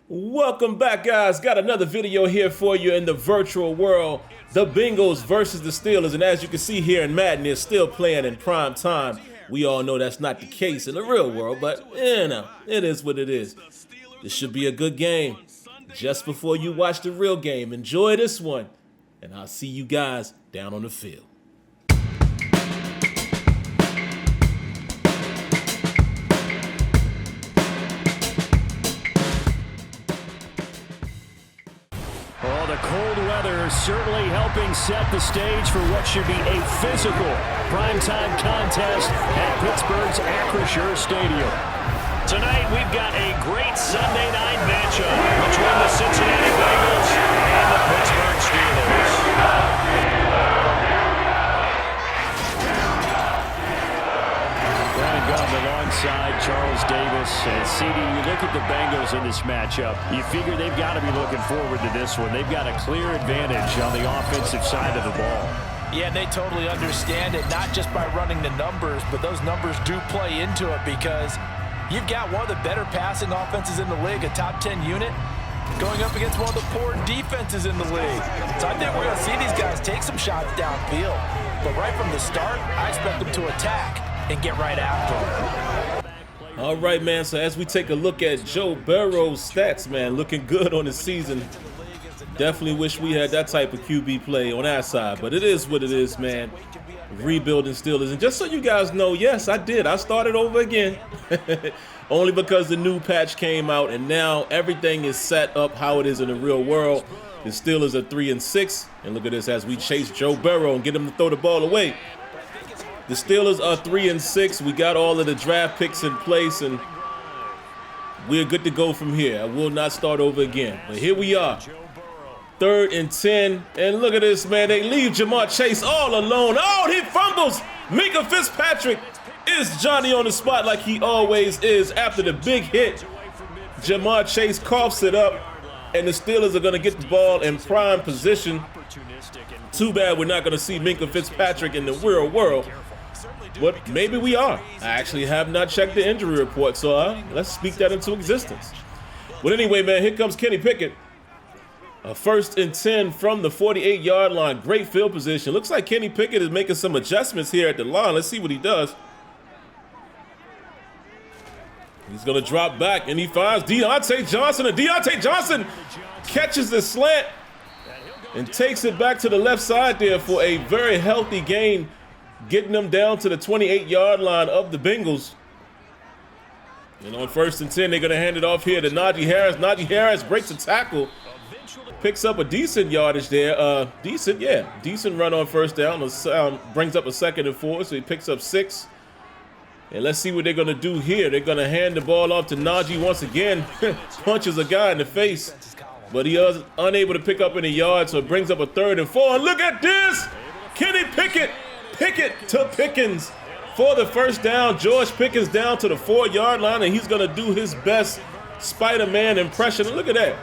Welcome back, guys. Got another video here for you in the virtual world. The Bengals versus the Steelers. And as you can see here in Madden, they're still playing in prime time. We all know that's not the case in the real world, but you know, it is what it is. This should be a good game. Just before you watch the real game, enjoy this one. And I'll see you guys down on the field. Cold weather certainly helping set the stage for what should be a physical primetime contest at Pittsburgh's Acrisure Stadium. Tonight we've got a great Sunday night matchup between the Cincinnati Bengals and the Pittsburgh Steelers. Alongside Charles Davis and CD, you look at the Bengals in this matchup, you figure they've got to be looking forward to this one. They've got a clear advantage on the offensive side of the ball. Yeah, they totally understand it, not just by running the numbers, but those numbers do play into it because you've got one of the better passing offenses in the league, a top 10 unit, going up against one of the poor defenses in the league. So I think we're going to see these guys take some shots downfield. But right from the start, I expect them to attack and get right after him. All right, man, so as we take a look at Joe Burrow's stats, man, looking good on the season. Definitely wish we had that type of QB play on our side, but it is what it is, man. Rebuilding Steelers. And just so you guys know, yes, I did. I started over again. Only because the new patch came out, and now everything is set up how it is in the real world. The Steelers are 3-6, and look at this as we chase Joe Burrow and get him to throw the ball away. The Steelers are 3-6. We got all of the draft picks in place, and we're good to go from here. I will not start over again. But here we are, 3rd and 10. And look at this, man. They leave Jamar Chase all alone. Oh, he fumbles. Minkah Fitzpatrick is Johnny on the spot like he always is. After the big hit, Jamar Chase coughs it up, and the Steelers are going to get the ball in prime position. Too bad we're not going to see Minkah Fitzpatrick in the real world. But maybe we are. I actually have not checked the injury report, so let's speak that into existence. But anyway, man, here comes Kenny Pickett. A 1st and 10 from the 48-yard line. Great field position. Looks like Kenny Pickett is making some adjustments here at the line. Let's see what he does. He's going to drop back, and he finds Diontae Johnson. And Diontae Johnson catches the slant and takes it back to the left side there for a very healthy gain, getting them down to the 28-yard line of the Bengals. And on 1st and 10, they're going to hand it off here to Najee Harris. Najee Harris breaks a tackle, picks up a decent yardage there. Decent run on 1st down. Brings up a 2nd and 4, so he picks up 6. And let's see what they're going to do here. They're going to hand the ball off to Najee once again. Punches a guy in the face, but he was unable to pick up any yards, so it brings up a 3rd and 4. And look at this! Kenny Pickett to Pickens for the 1st down. George Pickens down to the 4-yard line, and he's going to do his best Spider-Man impression. And look at that.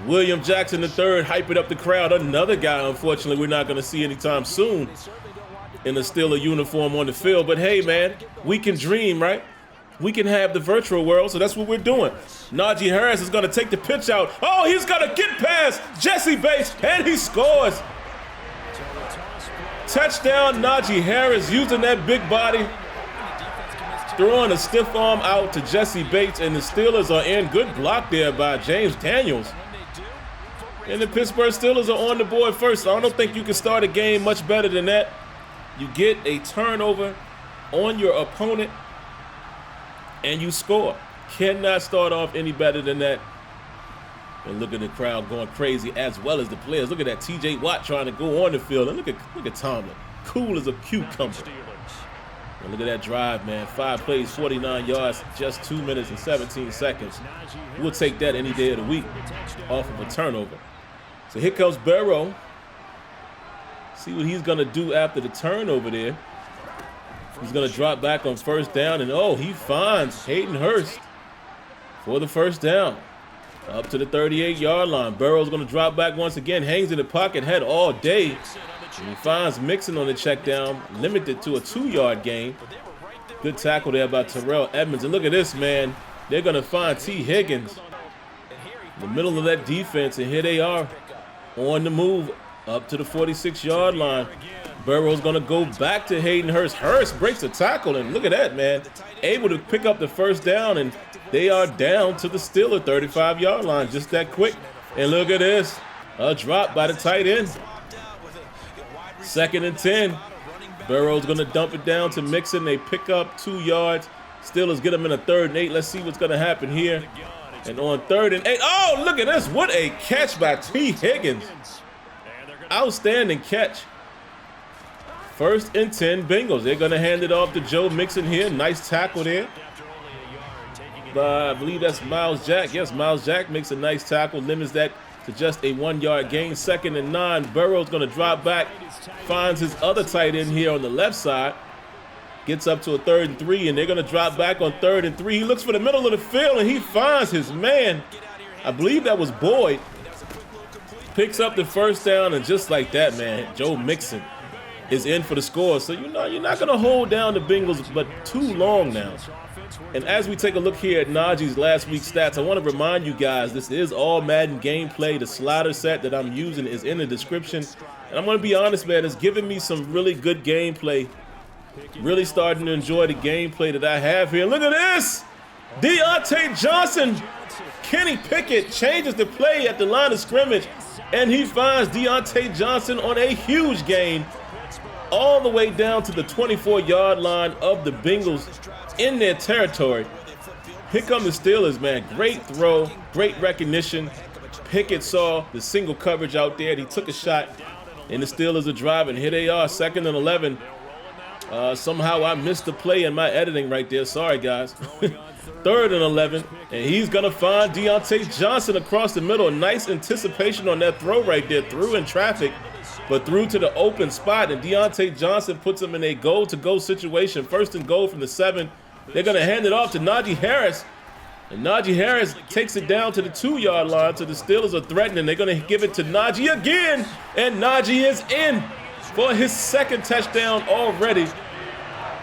William Jackson III hyping up the crowd. Another guy, unfortunately, we're not going to see anytime soon in a Steeler uniform on the field. But hey, man, we can dream, right? We can have the virtual world, so that's what we're doing. Najee Harris is going to take the pitch out. Oh, he's going to get past Jesse Bates, and he scores. Touchdown, Najee Harris, using that big body, throwing a stiff arm out to Jesse Bates, and the Steelers are in. Good block there by James Daniels. And the Pittsburgh Steelers are on the board first. So I don't think you can start a game much better than that. You get a turnover on your opponent, and you score. Cannot start off any better than that. And look at the crowd going crazy, as well as the players. Look at that TJ Watt trying to go on the field. And look at Tomlin, cool as a cucumber. And look at that drive, man. 5 plays, 49 yards, just 2 minutes and 17 seconds. We'll take that any day of the week off of a turnover. So here comes Burrow. See what he's going to do after the turnover there. He's going to drop back on 1st down, and oh, he finds Hayden Hurst for the 1st down. Up to the 38-yard line. Burrow's going to drop back once again, hangs in the pocket, had all day. And he finds Mixon on the check down, limited to a 2-yard gain. Good tackle there by Terrell Edmonds. And look at this, man. They're going to find T. Higgins. in the middle of that defense, and here they are on the move up to the 46-yard line. Burrow's going to go back to Hayden Hurst. Hurst breaks the tackle, and look at that, man. Able to pick up the first down, and they are down to the Steelers 35-yard line just that quick. And look at this, a drop by the tight end. 2nd and 10. Burrow's going to dump it down to Mixon. They pick up 2 yards. Steelers get them in a 3rd and 8. Let's see what's going to happen here. And on 3rd and 8, oh, look at this. What a catch by T. Higgins. Outstanding catch. 1st and 10 Bengals. They're going to hand it off to Joe Mixon here. Nice tackle there. I believe that's Miles Jack. Yes, Miles Jack makes a nice tackle. Limits that to just a 1-yard gain. 2nd and 9. Burrow's going to drop back. Finds his other tight end here on the left side. Gets up to a 3rd and 3, and they're going to drop back on 3rd and 3. He looks for the middle of the field, and he finds his man. I believe that was Boyd. Picks up the first down, and just like that, man, Joe Mixon is in for the score. So, you know, you're not going to hold down the Bengals but too long now. And as we take a look here at Najee's last week's stats, I want to remind you guys, this is All-Madden gameplay. The slider set that I'm using is in the description. And I'm going to be honest, man, it's giving me some really good gameplay. Really starting to enjoy the gameplay that I have here. Look at this! Diontae Johnson. Kenny Pickett changes the play at the line of scrimmage, and he finds Diontae Johnson on a huge gain all the way down to the 24-yard line of the Bengals in their territory. Here come the Steelers, man. Great throw, great recognition. Pickett saw the single coverage out there, and he took a shot, and the Steelers are driving. Here they are, 2nd and 11. Somehow I missed the play in my editing right there. Sorry, guys. 3rd and 11, and he's going to find Diontae Johnson across the middle. Nice anticipation on that throw right there. Through in traffic, but through to the open spot, and Diontae Johnson puts him in a goal-to-go situation. 1st and goal from the 7. They're going to hand it off to Najee Harris, and Najee Harris takes it down to the 2-yard line, so the Steelers are threatening. They're going to give it to Najee again, and Najee is in for his 2nd touchdown already.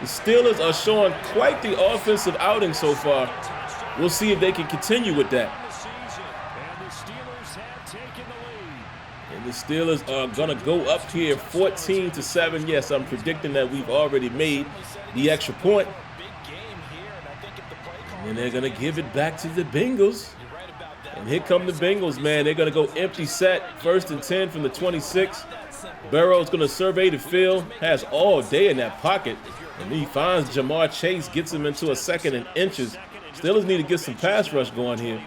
The Steelers are showing quite the offensive outing so far. We'll see if they can continue with that. And the Steelers are going to go up here 14-7. Yes, I'm predicting that we've already made the extra point. And they're going to give it back to the Bengals. And here come the Bengals, man. They're going to go empty set. 1st and 10 from the 26. Burrow's going to survey the field. Has all day in that pocket. And he finds Jamar Chase, gets him into a 2nd and inches. Steelers need to get some pass rush going here.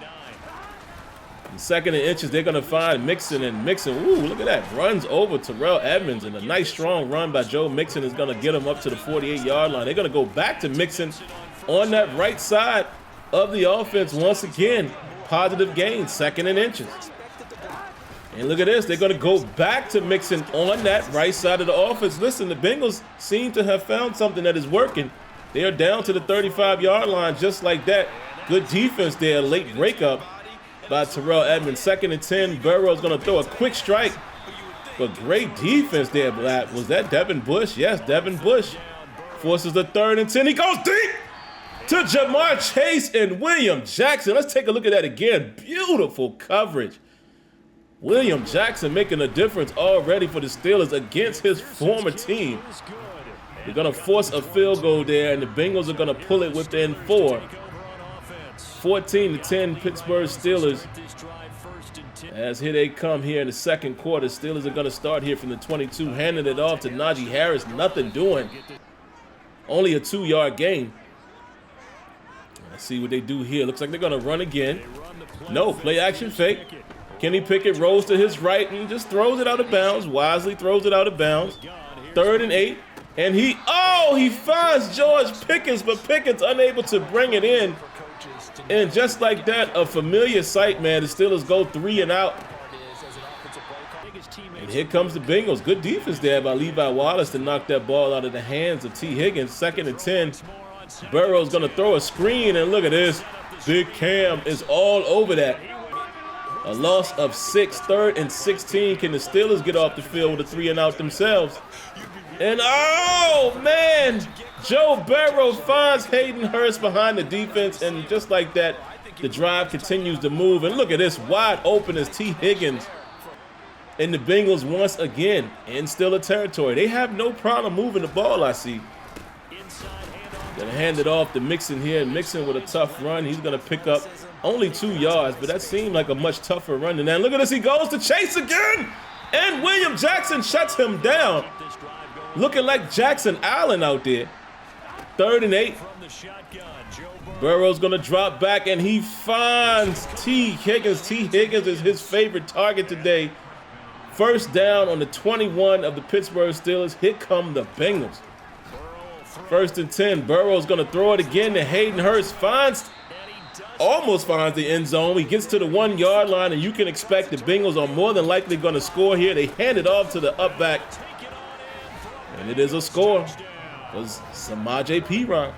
In 2nd and inches, they're going to find Mixon, and Mixon, ooh, look at that. Runs over Terrell Edmonds, and a nice strong run by Joe Mixon is going to get him up to the 48-yard line. They're going to go back to Mixon on that right side of the offense once again. Positive gain, 2nd and inches. And look at this, they're going to go back to Mixon on that right side of the offense. Listen, the Bengals seem to have found something that is working. They are down to the 35-yard line just like that. Good defense there, late breakup by Terrell Edmonds. 2nd and 10, Burrow's going to throw a quick strike. But great defense there, Black. Was that Devin Bush? Yes, Devin Bush forces the 3rd and 10. He goes deep to Jamar Chase and William Jackson. Let's take a look at that again. Beautiful coverage. William Jackson making a difference already for the Steelers against his former team. They're going to force a field goal there, and the Bengals are going to pull it within 4. 14-10 Pittsburgh Steelers. As here they come here in the 2nd quarter. Steelers are going to start here from the 22, handing it off to Najee Harris. Nothing doing. Only a 2-yard gain. Let's see what they do here. Looks like they're going to run again. No, play action fake. Kenny Pickett rolls to his right and just throws it out of bounds. Wisely throws it out of bounds. 3rd and 8. And he finds George Pickens, but Pickens unable to bring it in. And just like that, a familiar sight, man. The Steelers go 3 and out. And here comes the Bengals. Good defense there by Levi Wallace to knock that ball out of the hands of T. Higgins. 2nd and 10. Burrow's going to throw a screen, and look at this. Big Cam is all over that. A loss of 6, 3rd and 16. Can the Steelers get off the field with a 3 and out themselves? And oh, man, Joe Burrow finds Hayden Hurst behind the defense, and just like that, The drive continues to move. And look at this, wide open as T. Higgins. And the Bengals once again in Steeler territory. They have no problem moving the ball, I see. Gonna hand it off to Mixon here. Mixon with a tough run. He's gonna pick up only 2 yards, but that seemed like a much tougher run than that. Look at this, he goes to chase again. And William Jackson shuts him down. Looking like Jackson Allen out there. 3rd and 8. Burrow's gonna drop back and he finds T. Higgins. T. Higgins is his favorite target today. 1st down on the 21 of the Pittsburgh Steelers. Here come the Bengals. 1st and 10. Burrow's gonna throw it again to Hayden Hurst. Almost finds the end zone. He gets to the 1 yard line, and you can expect the Bengals are more than likely going to score here. They hand it off to the up back, and it is a score. It was Samaje Perine.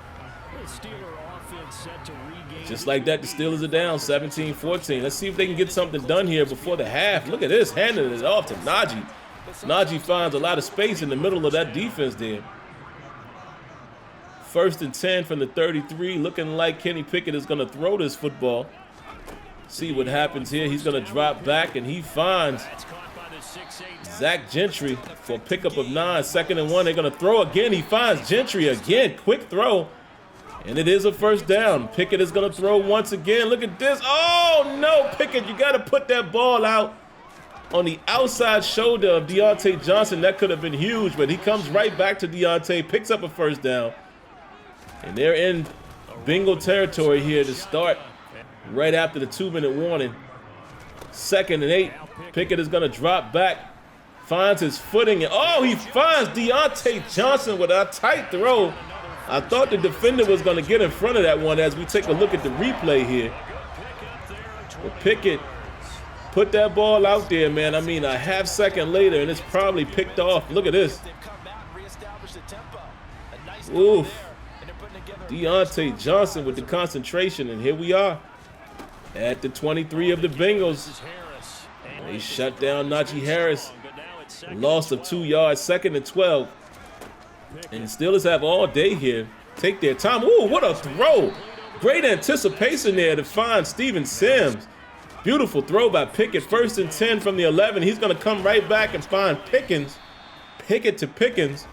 Just like that, the Steelers are down 17-14. Let's see if they can get something done here before the half. Look at this, handing it off to Najee. Najee finds a lot of space in the middle of that defense there. 1st and 10 from the 33. Looking like Kenny Pickett is going to throw this football. See what happens here. He's going to drop back, and he finds Zach Gentry for a pickup of 9. 2nd and 1. They're going to throw again. He finds Gentry again. Quick throw. And it is a 1st down. Pickett is going to throw once again. Look at this. Oh, no, Pickett. You got to put that ball out on the outside shoulder of Diontae Johnson. That could have been huge, but he comes right back to Diontae, picks up a 1st down. And they're in Bengal territory here to start right after the 2-minute warning. 2nd and 8. Pickett is going to drop back. Finds his footing. And oh, he finds Diontae Johnson with a tight throw. I thought the defender was going to get in front of that one as we take a look at the replay here. But Pickett put that ball out there, man. I mean, a half second later, and it's probably picked off. Look at this. Oof. Diontae Johnson with the concentration, and here we are at the 23 of the Bengals. They shut down Najee Harris. Loss of 2 yards, 2nd and 12. And the Steelers have all day here. Take their time. Ooh, what a throw. Great anticipation there to find Steven Sims. Beautiful throw by Pickett. 1st and 10 from the 11. He's going to come right back and find Pickens. Pickett to Pickens.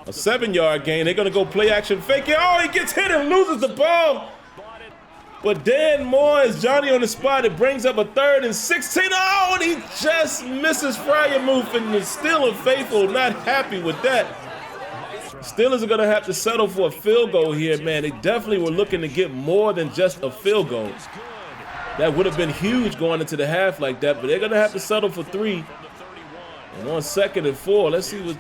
A 7-yard gain. They're going to go play action fake it. Oh, he gets hit and loses the ball. But Dan Moore is Johnny on the spot. It brings up a 3rd and 16. Oh, and he just misses Freiermuth, and the Steelers faithful not happy with that. Steelers are going to have to settle for a field goal here, man. They definitely were looking to get more than just a field goal. That would have been huge going into the half like that, but they're going to have to settle for 3. And on 2nd and 4, let's see what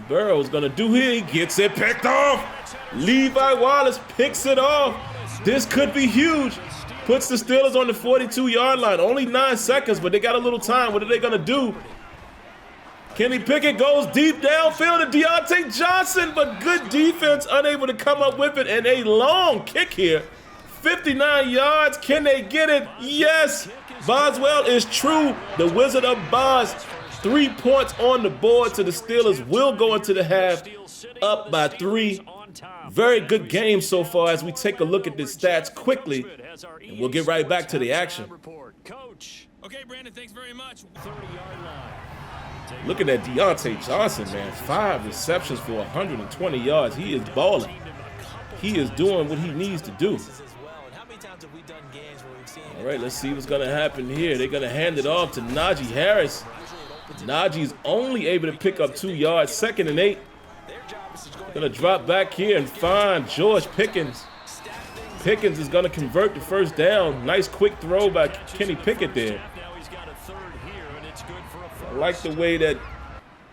Burrow's going to do here. He gets it picked off. Levi Wallace picks it off. This could be huge. Puts the Steelers on the 42-yard line. Only 9 seconds, but they got a little time. What are they going to do? Kenny Pickett goes deep downfield to Diontae Johnson, but good defense, unable to come up with it, and a long kick here. 59 yards. Can they get it? Yes. Boswell is true. The Wizard of Boz. 3 points on the board, so the Steelers will go into the half up by 3. Very good game so far as we take a look at the stats quickly, and we'll get right back to the action. Okay, Brandon, thanks very much. Looking at Diontae Johnson, man, 5 receptions for 120 yards. He is balling. He is doing what he needs to do. All right, let's see what's going to happen here. They're going to hand it off to Najee Harris. Najee's only able to pick up 2 yards. 2nd and 8. Going to drop back here and find George Pickens. Pickens is going to convert the 1st down. Nice quick throw by Kenny Pickett there. I like the way that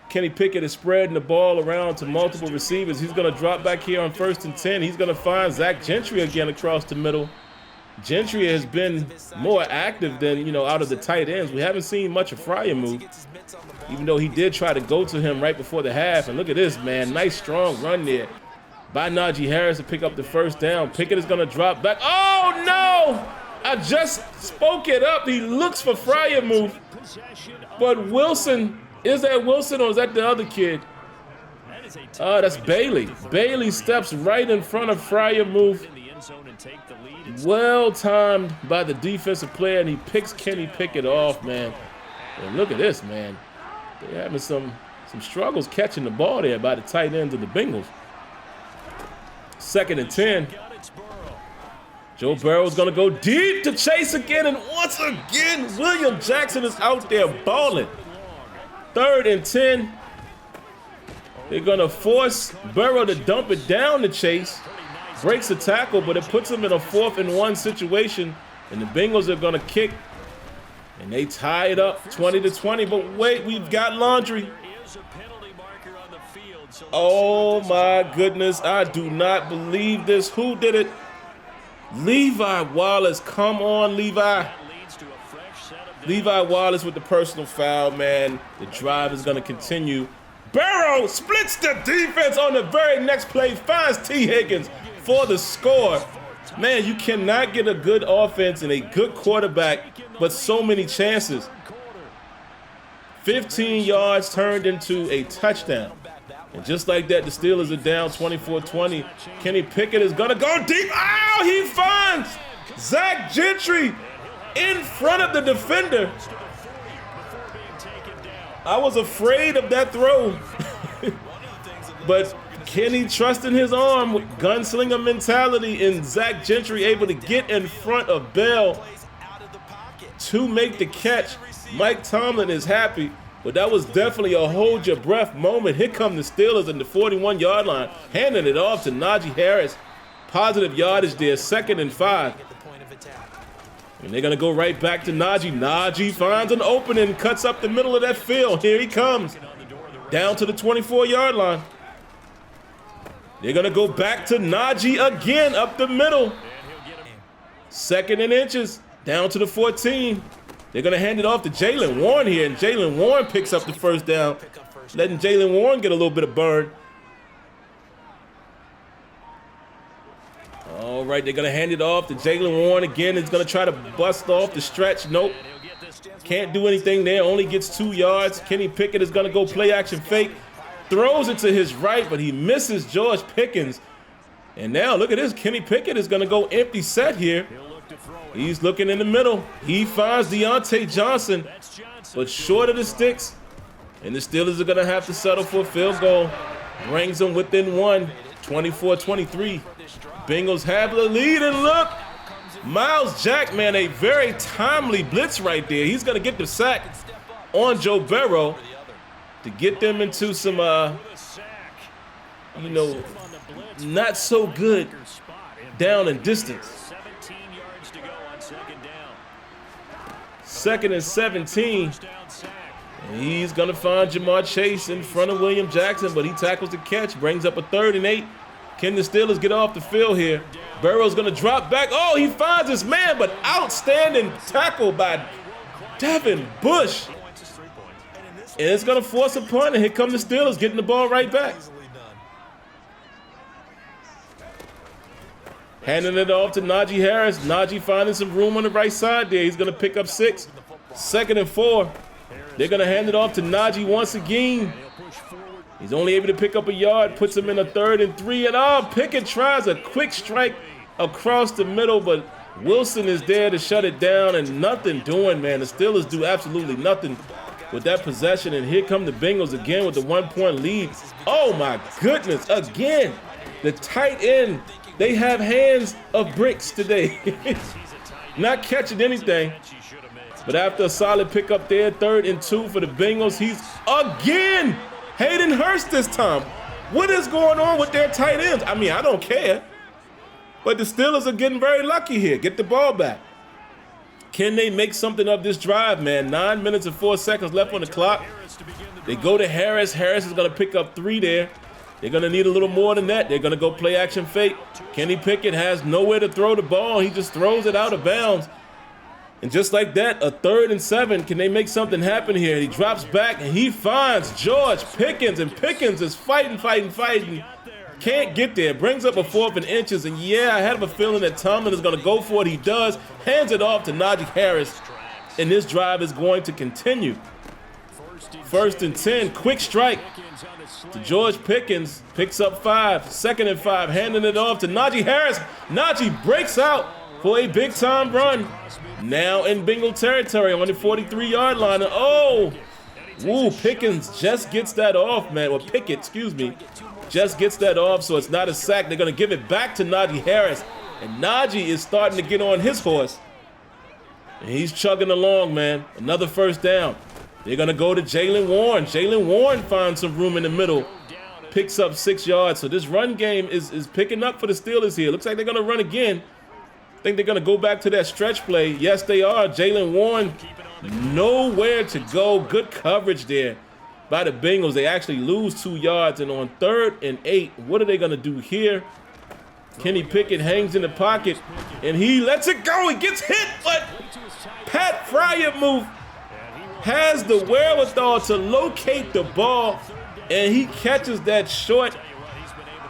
Kenny Pickett is spreading the ball around to multiple receivers. He's going to drop back here on 1st and 10. He's going to find Zach Gentry again across the middle. Gentry has been more active than, out of the tight ends. We haven't seen much of Freiermuth, even though he did try to go to him right before the half. And look at this, man. Nice, strong run there by Najee Harris to pick up the 1st down. Pickett is going to drop back. Oh, no! I just spoke it up. He looks for Freiermuth. But Wilson, is that Wilson or is that the other kid? That's Bailey. Bailey steps right in front of Freiermuth. Well timed by the defensive player, and he picks Kenny Pickett off, man. And look at this, man. They're having some struggles catching the ball there by the tight ends of the Bengals. 2nd and 10. Joe Burrow's going to go deep to chase again, and once again, William Jackson is out there balling. 3rd and 10. They're going to force Burrow to dump it down to Chase. Breaks the tackle, but it puts him in a 4th and 1 situation, and the Bengals are going to kick, and they tie it up 20-20. But wait, we've got laundry. Oh my goodness, I do not believe this. Who did it? Levi Wallace. Come on, Levi. Levi Wallace with the personal foul, man. The drive is going to continue. Burrow splits the defense on the very next play, finds T. Higgins for the score. Man, you cannot get a good offense and a good quarterback, but so many chances. 15 yards turned into a touchdown. And just like that, the Steelers are down 24-20. Kenny Pickett is going to go deep. Oh, he finds Zach Gentry in front of the defender. I was afraid of that throw. But Kenny trusting his arm with gunslinger mentality, and Zach Gentry able to get in front of Bell to make the catch. Mike Tomlin is happy. But that was definitely a hold-your-breath moment. Here come the Steelers in the 41-yard line, handing it off to Najee Harris. Positive yardage there, 2nd and 5. And they're going to go right back to Najee. Najee finds an opening, cuts up the middle of that field. Here he comes, down to the 24-yard line. They're going to go back to Najee again, up the middle. 2nd and inches, down to the 14. They're going to hand it off to Jaylen Warren here, and Jaylen Warren picks up the first down, letting Jaylen Warren get a little bit of burn. All right, they're going to hand it off to Jaylen Warren again. He's going to try to bust off the stretch. Nope. Can't do anything there. Only gets 2 yards. Kenny Pickett is going to go play action fake. Throws it to his right, but he misses George Pickens. And now, look at this. Kenny Pickett is going to go empty set here. He's looking in the middle. He finds Diontae Johnson, but short of the sticks. And the Steelers are going to have to settle for a field goal. Brings them within 1, 24-23. Bengals have the lead, and look, Miles Jack, man, a very timely blitz right there. He's going to get the sack on Joe Burrow to get them into some, not so good down and distance. 2nd and 17. And he's going to find Jamar Chase in front of William Jackson, but he tackles the catch, brings up a 3rd and 8. Can the Steelers get off the field here? Burrow's going to drop back. Oh, he finds his man, but outstanding tackle by Devin Bush. And it's going to force a punt, and here come the Steelers getting the ball right back. Handing it off to Najee Harris. Najee finding some room on the right side there. He's going to pick up 6. 2nd and 4. They're going to hand it off to Najee once again. He's only able to pick up a yard, puts him in a 3rd and 3. And Pickett tries a quick strike across the middle, but Wilson is there to shut it down, and nothing doing, man. The Steelers do absolutely nothing with that possession. And here come the Bengals again with the 1-point lead. Oh, my goodness. Again, the tight end. They have hands of bricks today. Not catching anything. But after a solid pickup there, 3rd and 2 for the Bengals, he's again Hayden Hurst this time. What is going on with their tight ends? I mean, I don't care. But the Steelers are getting very lucky here. Get the ball back. Can they make something of this drive, man? 9 minutes and 4 seconds left on the clock. They go to Harris. Harris is going to pick up 3 there. They're going to need a little more than that. They're going to go play action fake. Kenny Pickett has nowhere to throw the ball. He just throws it out of bounds. And just like that, a 3rd and 7. Can they make something happen here? He drops back, and he finds George Pickens. And Pickens is fighting. Can't get there. Brings up a 4th and inches. And, yeah, I have a feeling that Tomlin is going to go for it. He does. Hands it off to Najee Harris. And this drive is going to continue. First and 10, quick strike to George Pickens, picks up 5, 2nd and 5, handing it off to Najee Harris. Najee breaks out for a big-time run. Now in Bengal territory on the 43-yard line. Oh, woo, Pickens just gets that off, man. Or Pickett, excuse me, just gets that off, so it's not a sack. They're going to give it back to Najee Harris. And Najee is starting to get on his horse. And he's chugging along, man. Another first down. They're going to go to Jaylen Warren. Jaylen Warren finds some room in the middle. Picks up 6 yards. So this run game is picking up for the Steelers here. Looks like they're going to run again. I think they're going to go back to that stretch play. Yes, they are. Jaylen Warren, nowhere to go. Good coverage there by the Bengals. They actually lose 2 yards. And on 3rd and 8, what are they going to do here? Kenny Pickett hangs in the pocket, and he lets it go. He gets hit, but Pat Fryermuth has the wherewithal to locate the ball, and he catches that short,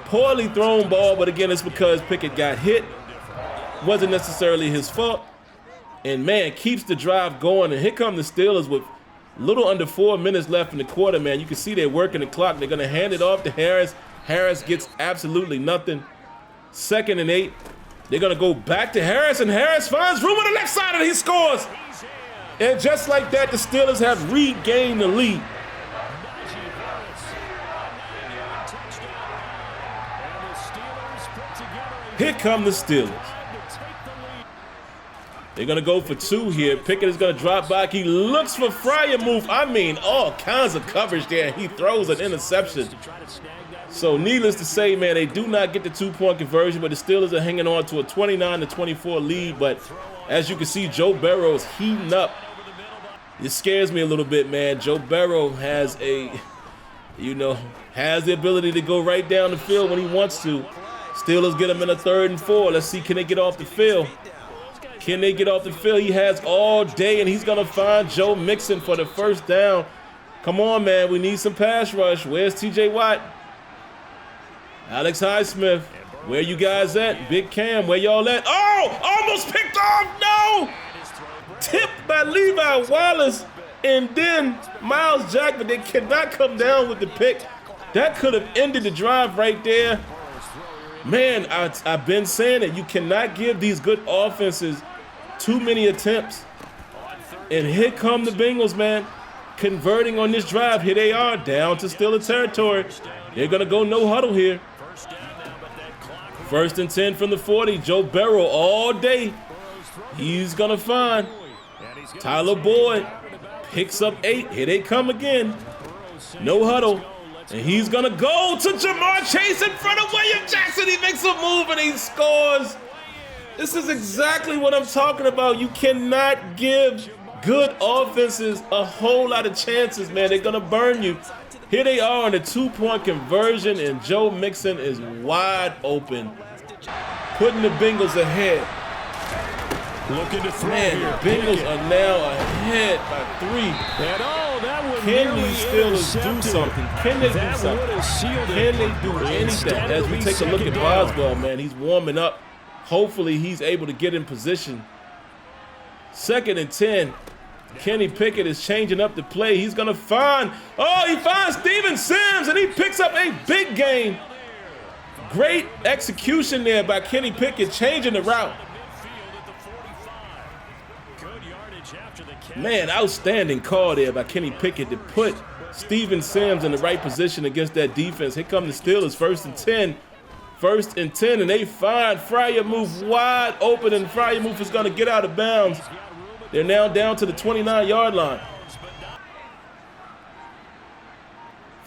poorly thrown ball. But again, it's because Pickett got hit. Wasn't necessarily his fault. And, man, keeps the drive going. And here come the Steelers with a little under 4 minutes left in the quarter, man. You can see they're working the clock. They're going to hand it off to Harris. Harris gets absolutely nothing. 2nd and 8. They're going to go back to Harris, and Harris finds room on the left side, and he scores. And just like that, the Steelers have regained the lead. Here come the Steelers. They're going to go for 2 here. Pickett is going to drop back. He looks for Fryermuth. I mean, all kinds of coverage there. He throws an interception. So needless to say, man, they do not get the 2-point conversion, but the Steelers are hanging on to a 29-24 lead. But as you can see, Joe Burrow is heating up. It scares me a little bit, man. Joe Burrow has has the ability to go right down the field when he wants to. Steelers get him in a 3rd and 4. Let's see, can they get off the field? Can they get off the field? He has all day, and he's going to find Joe Mixon for the first down. Come on, man. We need some pass rush. Where's T.J. Watt? Alex Highsmith. Where you guys at? Big Cam, where y'all at? Oh, almost picked off. No. Tipped by Levi Wallace and then Miles Jack, but they cannot come down with the pick. That could have ended the drive right there. Man, I've been saying that you cannot give these good offenses too many attempts. And here come the Bengals, man, converting on this drive. Here they are, down to Steelers territory. They're going to go no huddle here. 1st and 10 from the 40. Joe Burrow all day. He's going to find Tyler Boyd. Picks up 8. Here they come again. No huddle. And he's going to go to Jamar Chase in front of William Jackson. He makes a move and he scores. This is exactly what I'm talking about. You cannot give good offenses a whole lot of chances, man. They're going to burn you. Here they are on the 2-point conversion, and Joe Mixon is wide open, putting the Bengals ahead. Looking to throw. Man, the Bengals are now ahead by 3. Can these Steelers do something? Can they do something? Can they do anything? As we take a look at Boswell, man, he's warming up. Hopefully he's able to get in position. 2nd and 10. Kenny Pickett is changing up the play. He's going to find, he finds Steven Sims, and he picks up a big gain. Great execution there by Kenny Pickett, changing the route. Man, outstanding call there by Kenny Pickett to put Steven Sims in the right position against that defense. Here come the Steelers, 1st and 10. 1st and 10, and they find Fryermuth wide open, and Fryermuth is going to get out of bounds. They're now down to the 29-yard line.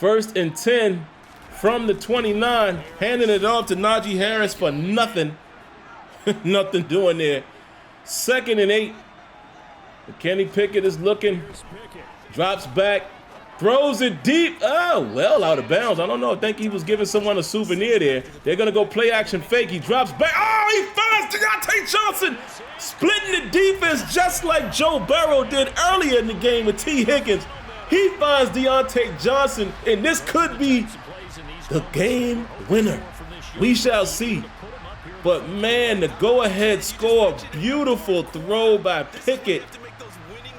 1st and 10 from the 29, handing it off to Najee Harris for nothing. Nothing doing there. 2nd and 8. Kenny Pickett is looking, drops back, throws it deep. Oh, well, out of bounds. I don't know. I think he was giving someone a souvenir there. They're going to go play action fake. He drops back. Oh, he finds Diontae Johnson, splitting the defense just like Joe Burrow did earlier in the game with T. Higgins. He finds Diontae Johnson, and this could be the game winner. We shall see. But, man, the go-ahead score, beautiful throw by Pickett.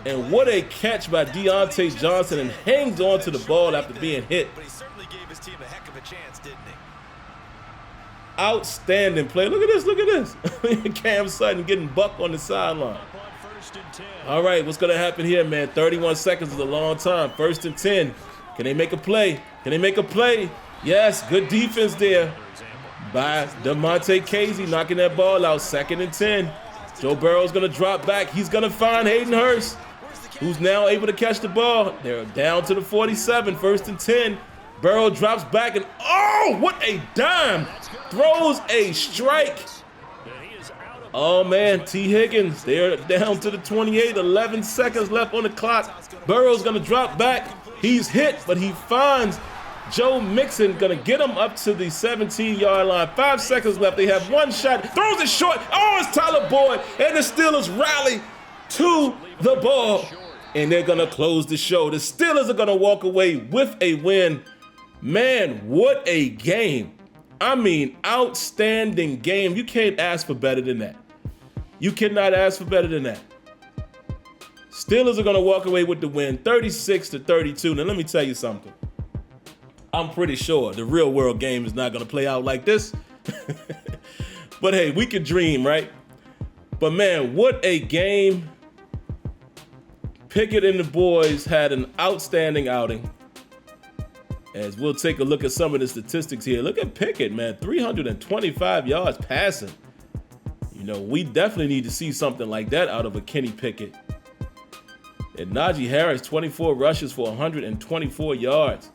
And what a catch by Diontae Johnson, and hangs on to the ball after being hit. But he certainly gave his team a heck of a chance, didn't he? Outstanding play. Look at this, look at this. Cam Sutton getting bucked on the sideline. All right, what's going to happen here, man? 31 seconds is a long time. 1st and 10. Can they make a play? Can they make a play? Yes, good defense there by DeMonte Casey, knocking that ball out. 2nd and 10. Joe Burrow's going to drop back. He's going to find Hayden Hurst, who's now able to catch the ball. They're down to the 47, 1st and 10. Burrow drops back and, oh, what a dime. Throws a strike. Oh, man, T. Higgins, they're down to the 28, 11 seconds left on the clock. Burrow's going to drop back. He's hit, but he finds Joe Mixon, going to get him up to the 17-yard line. 5 seconds left. They have one shot. Throws it short. Oh, it's Tyler Boyd. And the Steelers rally to the ball. And they're going to close the show. The Steelers are going to walk away with a win. Man, what a game. I mean, outstanding game. You can't ask for better than that. You cannot ask for better than that. Steelers are going to walk away with the win, 36-32. Now, let me tell you something. I'm pretty sure the real world game is not going to play out like this. But hey, we can dream, right? But man, what a game. Pickett and the boys had an outstanding outing. As we'll take a look at some of the statistics here. Look at Pickett, man, 325 yards passing. You know, we definitely need to see something like that out of a Kenny Pickett. And Najee Harris, 24 rushes for 124 yards.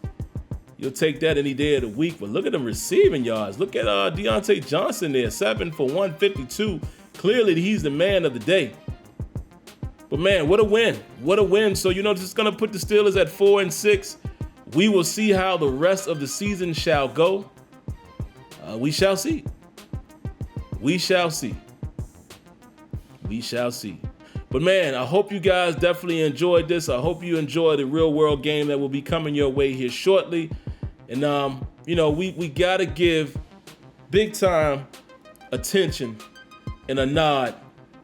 You'll take that any day of the week. But look at them receiving yards. Look at Diontae Johnson there, 7 for 152. Clearly, he's the man of the day. But man, what a win. What a win. So, you know, this is going to put the Steelers at 4-6. We will see how the rest of the season shall go. We shall see. We shall see. We shall see. But man, I hope you guys definitely enjoyed this. I hope you enjoy the real world game that will be coming your way here shortly. And you know, we gotta give big time attention and a nod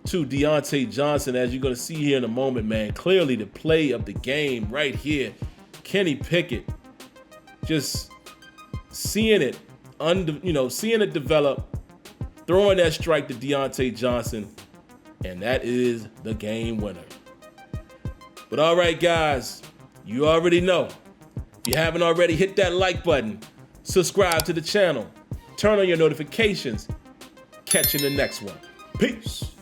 to Diontae Johnson, as you're gonna see here in a moment, man. Clearly the play of the game right here. Kenny Pickett, just seeing it, seeing it develop, throwing that strike to Diontae Johnson. And that is the game winner. But all right, guys, you already know. If you haven't already, hit that like button, subscribe to the channel, turn on your notifications. Catch you in the next one. Peace.